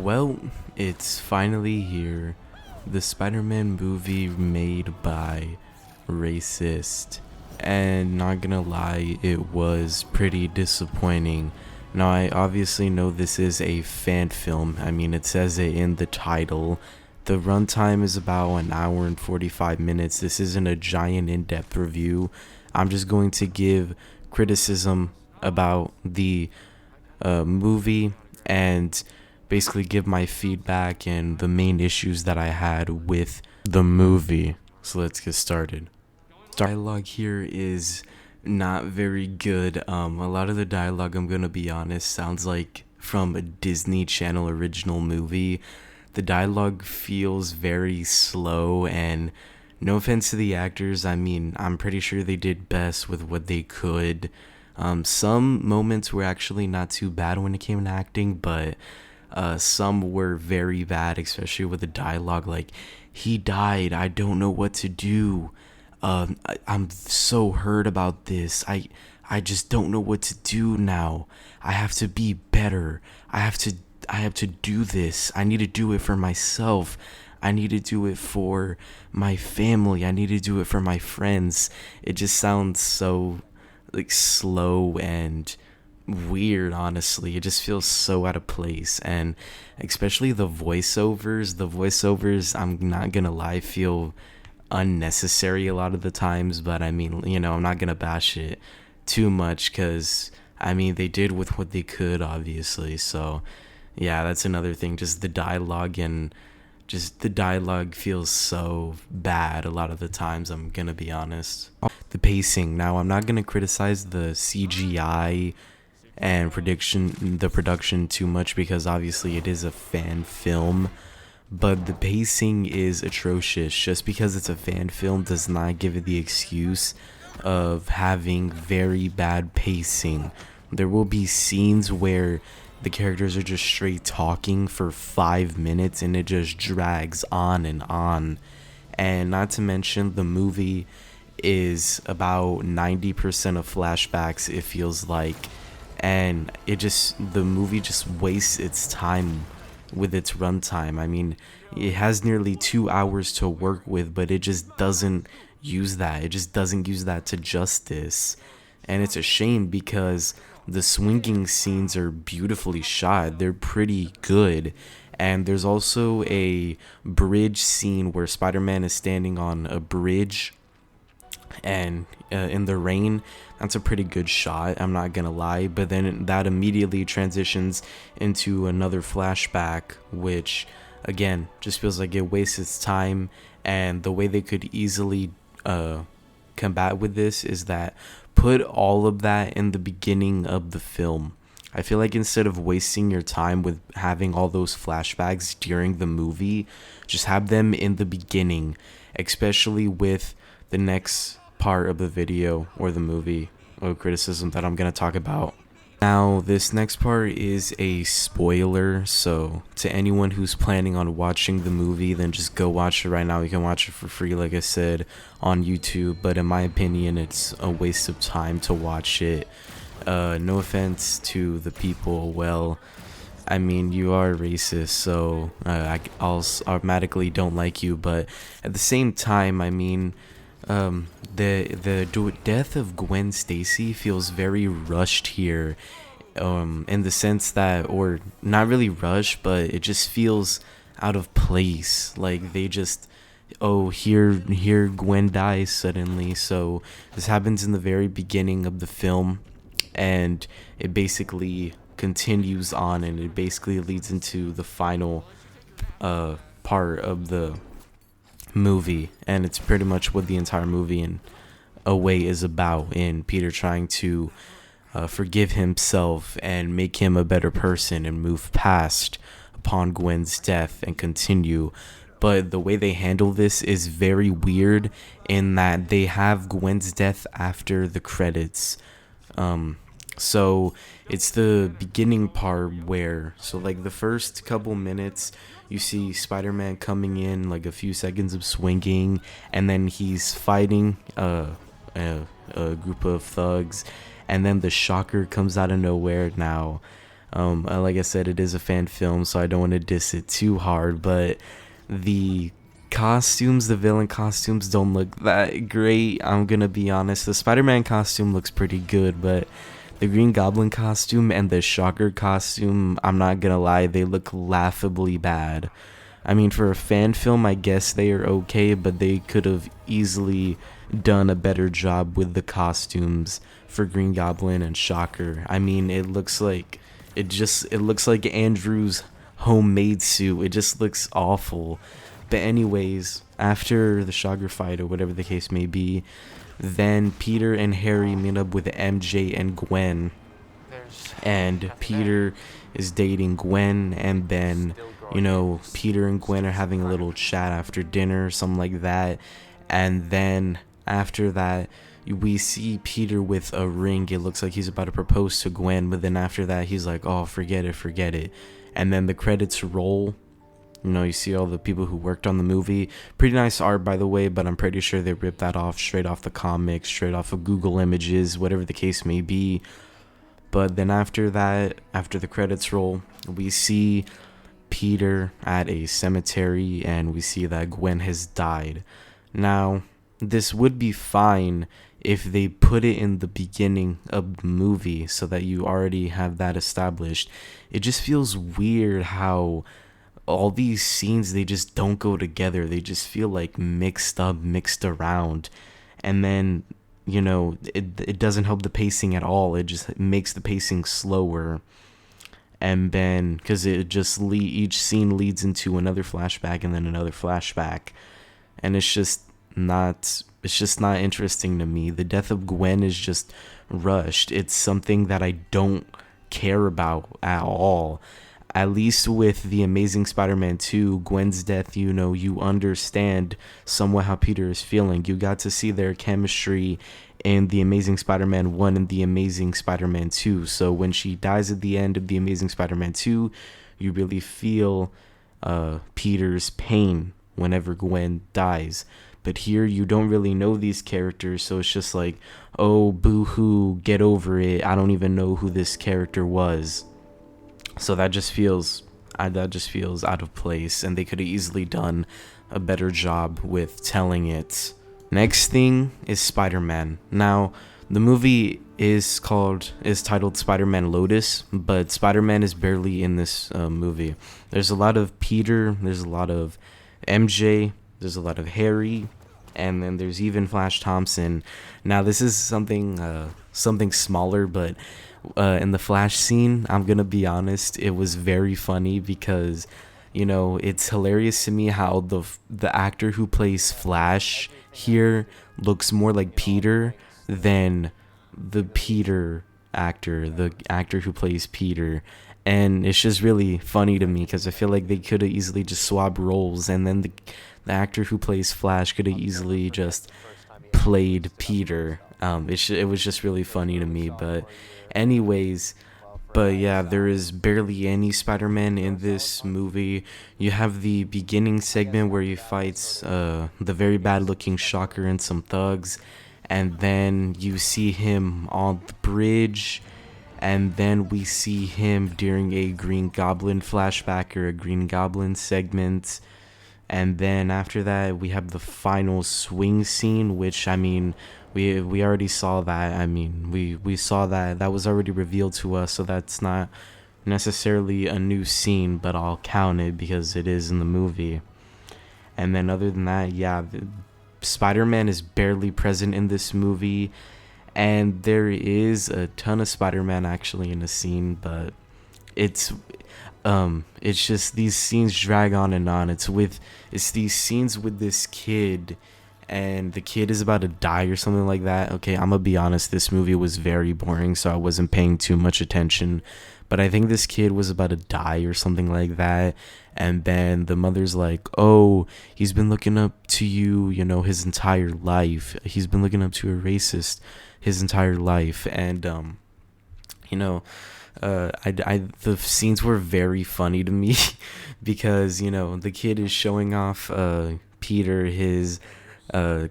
Well, it's finally here. The Spider-Man movie made by racist. And not gonna lie, it was pretty disappointing. Now, I obviously know this is a fan film. I mean, it says it in the title. The runtime is about an hour and 45 minutes. This isn't a giant in-depth review. I'm just going to give criticism about the movie and basically give my feedback and the main issues that I had with the movie. So let's get started. Dialogue here is not very good. A lot of the dialogue, I'm gonna be honest, sounds like from a Disney Channel original movie. The dialogue feels very slow, and no offense to the actors, I mean, I'm pretty sure they did best with what they could. Some moments were actually not too bad when it came to acting, but some were very bad, especially with the dialogue like, "He died, I don't know what to do. I'm so hurt about this. I just don't know what to do now. I have to be better. I have to do this. I need to do it for myself. I need to do it for my family. I need to do it for my friends." It just sounds so like slow and weird, honestly. It just feels so out of place, and especially the voiceovers, I'm not gonna lie, feel unnecessary a lot of the times. But I mean, I'm not gonna bash it too much because I mean they did with what they could, obviously. So yeah, that's another thing. Just the dialogue feels so bad a lot of the times, I'm gonna be honest. The pacing, now I'm not gonna criticize the CGI and the production too much because obviously it is a fan film, but the pacing is atrocious. Just because it's a fan film does not give it the excuse of having very bad pacing. There will be scenes where the characters are just straight talking for 5 minutes and it just drags on and on. And not to mention, the movie is about 90% of flashbacks, it feels like, and the movie just wastes its time with its runtime. I mean, it has nearly 2 hours to work with, but it just doesn't use that. It just doesn't use that to justice. And it's a shame because the swinging scenes are beautifully shot. They're pretty good. And there's also a bridge scene where Spider-Man is standing on a bridge and in the rain. That's a pretty good shot, I'm not gonna lie. But then that immediately transitions into another flashback, which again just feels like it wastes its time. And the way they could easily combat with this is that put all of that in the beginning of the film. I feel like instead of wasting your time with having all those flashbacks during the movie, just have them in the beginning, especially with the next part of the video or the movie or criticism that I'm going to talk about. Now, this next part is a spoiler, so to anyone who's planning on watching the movie, then just go watch it right now. You can watch it for free, like I said, on YouTube, but in my opinion, it's a waste of time to watch it. No offense to the people, well, I mean, you are racist, so I'll automatically don't like you, but at the same time, I mean, the death of Gwen Stacy feels very rushed here, in the sense that, or not really rushed, but it just feels out of place. Like they just, oh, here Gwen dies suddenly. So this happens in the very beginning of the film, and it basically continues on, and it basically leads into the final part of the movie, and it's pretty much what the entire movie in a way is about, in Peter trying to forgive himself and make him a better person and move past upon Gwen's death and continue. But the way they handle this is very weird in that they have Gwen's death after the credits. So it's the beginning part where, so like the first couple minutes, you see Spider-Man coming in, like a few seconds of swinging, and then he's fighting a group of thugs, and then the shocker comes out of nowhere. Now, Like I said, it is a fan film, so I don't want to diss it too hard, but the costumes, the villain costumes, don't look that great. I'm gonna be honest. The Spider-Man costume looks pretty good, but the Green Goblin costume and the Shocker costume, I'm not gonna lie, they look laughably bad. I mean, for a fan film, I guess they are okay, but they could have easily done a better job with the costumes for Green Goblin and Shocker. I mean, it looks like Andrew's homemade suit. It just looks awful. But anyways, after the Shocker fight or whatever the case may be, then Peter and Harry meet up with MJ and Gwen, and Peter is dating Gwen, and then Peter and Gwen are having a little chat after dinner, something like that. And then after that, we see Peter with a ring. It looks like he's about to propose to Gwen, but then after that he's like, oh, forget it. And then the credits roll. You see all the people who worked on the movie. Pretty nice art, by the way, but I'm pretty sure they ripped that off straight off the comics, straight off of Google Images, whatever the case may be. But then after that, after the credits roll, we see Peter at a cemetery, and we see that Gwen has died. Now, this would be fine if they put it in the beginning of the movie so that you already have that established. It just feels weird how all these scenes, they just don't go together. They just feel like mixed up, mixed around. And then, it doesn't help the pacing at all. It just makes the pacing slower. And then, because it just each scene leads into another flashback and then another flashback. And it's just not interesting to me. The death of Gwen is just rushed. It's something that I don't care about at all. At least with The Amazing Spider-Man 2, Gwen's death, you understand somewhat how Peter is feeling. You got to see their chemistry in The Amazing Spider-Man 1 and The Amazing Spider-Man 2. So when she dies at the end of The Amazing Spider-Man 2, you really feel Peter's pain whenever Gwen dies. But here you don't really know these characters, so it's just like, oh, boo-hoo, get over it. I don't even know who this character was. So that just feels out of place, and they could have easily done a better job with telling it. Next thing is Spider-Man. Now, the movie is titled Spider-Man Lotus, but Spider-Man is barely in this movie. There's a lot of Peter, there's a lot of MJ, there's a lot of Harry, and then there's even Flash Thompson. Now, this is something smaller, but in the Flash scene, I'm gonna be honest, it was very funny because it's hilarious to me how the actor who plays Flash here looks more like Peter than the actor who plays Peter. And it's just really funny to me because I feel like they could have easily just swapped roles, and then the actor who plays Flash could have easily just played Peter. It was just really funny to me. But anyways, yeah, there is barely any Spider-Man in this movie. You have the beginning segment where he fights the very bad looking Shocker and some thugs, and then you see him on the bridge, and then we see him during a Green Goblin flashback or a Green Goblin segment. And then after that, we have the final swing scene, which, I mean, we already saw that. I mean, we saw that was already revealed to us, so that's not necessarily a new scene, but I'll count it because it is in the movie. And then other than that, yeah, Spider-Man is barely present in this movie, and there is a ton of Spider-Man actually in the scene, but it's just these scenes drag on and on. It's these scenes with this kid, and the kid is about to die or something like that. Okay, I'm gonna be honest, this movie was very boring, so I wasn't paying too much attention, but I think this kid was about to die or something like that. And then the mother's like, oh, he's been looking up to you, his entire life. He's been looking up to a racist his entire life. And the scenes were very funny to me because the kid is showing off Peter his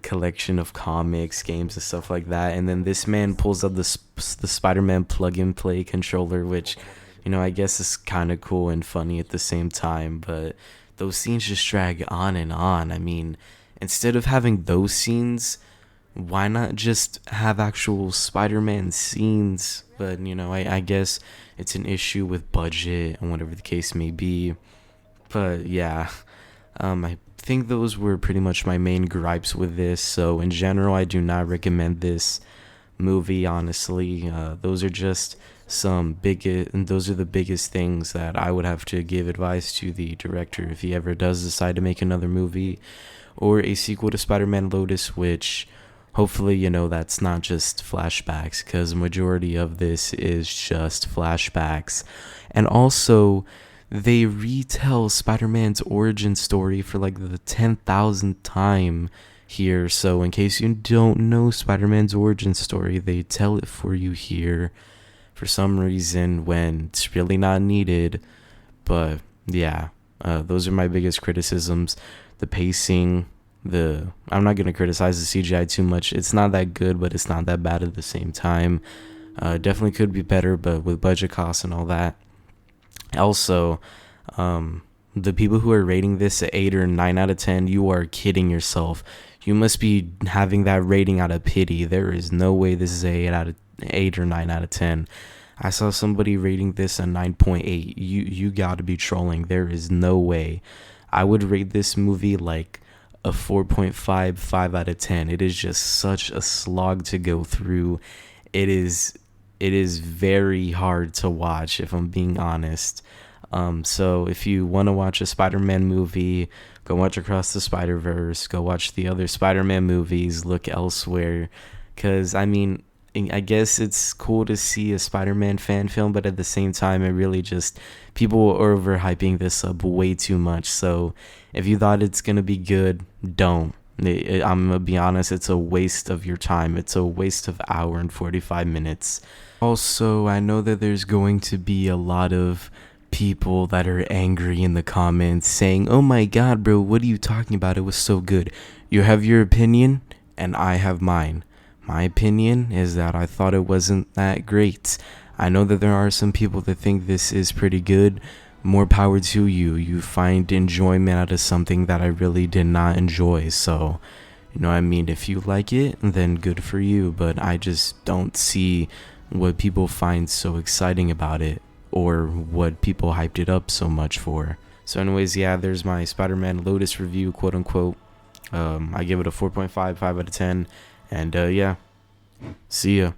collection of comics, games, and stuff like that, and then this man pulls out the Spider-Man plug and play controller, which I guess it's kind of cool and funny at the same time, but those scenes just drag on and on. I mean, instead of having those scenes, why not just have actual Spider-Man scenes? But I guess it's an issue with budget and whatever the case may be. But yeah, I think those were pretty much my main gripes with this. So in general, I do not recommend this movie, honestly. Those are just those are the biggest things that I would have to give advice to the director if he ever does decide to make another movie or a sequel to Spider-Man Lotus, which hopefully that's not just flashbacks, because majority of this is just flashbacks. And also, they retell Spider-Man's origin story for like the 10,000th time here. So in case you don't know Spider-Man's origin story, they tell it for you here for some reason when it's really not needed. But yeah, those are my biggest criticisms. The pacing, I'm not going to criticize the CGI too much. It's not that good, but it's not that bad at the same time. Definitely could be better, but with budget costs and all that. Also, the people who are rating this at 8 or 9 out of 10, you are kidding yourself. You must be having that rating out of pity. There is no way this is a 8 or 9 out of 10. I saw somebody rating this a 9.8. You gotta be trolling. There is no way. I would rate this movie like a 4.5, 5 out of 10. It is just such a slog to go through. It is very hard to watch, if I'm being honest. So if you want to watch a Spider-Man movie, go watch Across the Spider-Verse, go watch the other Spider-Man movies, look elsewhere. Because, I mean, I guess it's cool to see a Spider-Man fan film, but at the same time, it really just, people are overhyping this up way too much. So if you thought it's going to be good, don't. I'm going to be honest, it's a waste of your time. It's a waste of hour and 45 minutes. Also, I know that there's going to be a lot of people that are angry in the comments saying, "Oh my god, bro, what are you talking about? It was so good." You have your opinion, and I have mine. My opinion is that I thought it wasn't that great. I know that there are some people that think this is pretty good. More power to you. You find enjoyment out of something that I really did not enjoy. So, I mean, if you like it, then good for you. But I just don't see what people find so exciting about it, or what people hyped it up so much for. So anyways, yeah, there's my Spider-Man Lotus review, quote unquote. I give it a 4.5, 5 out of 10. And yeah, see ya.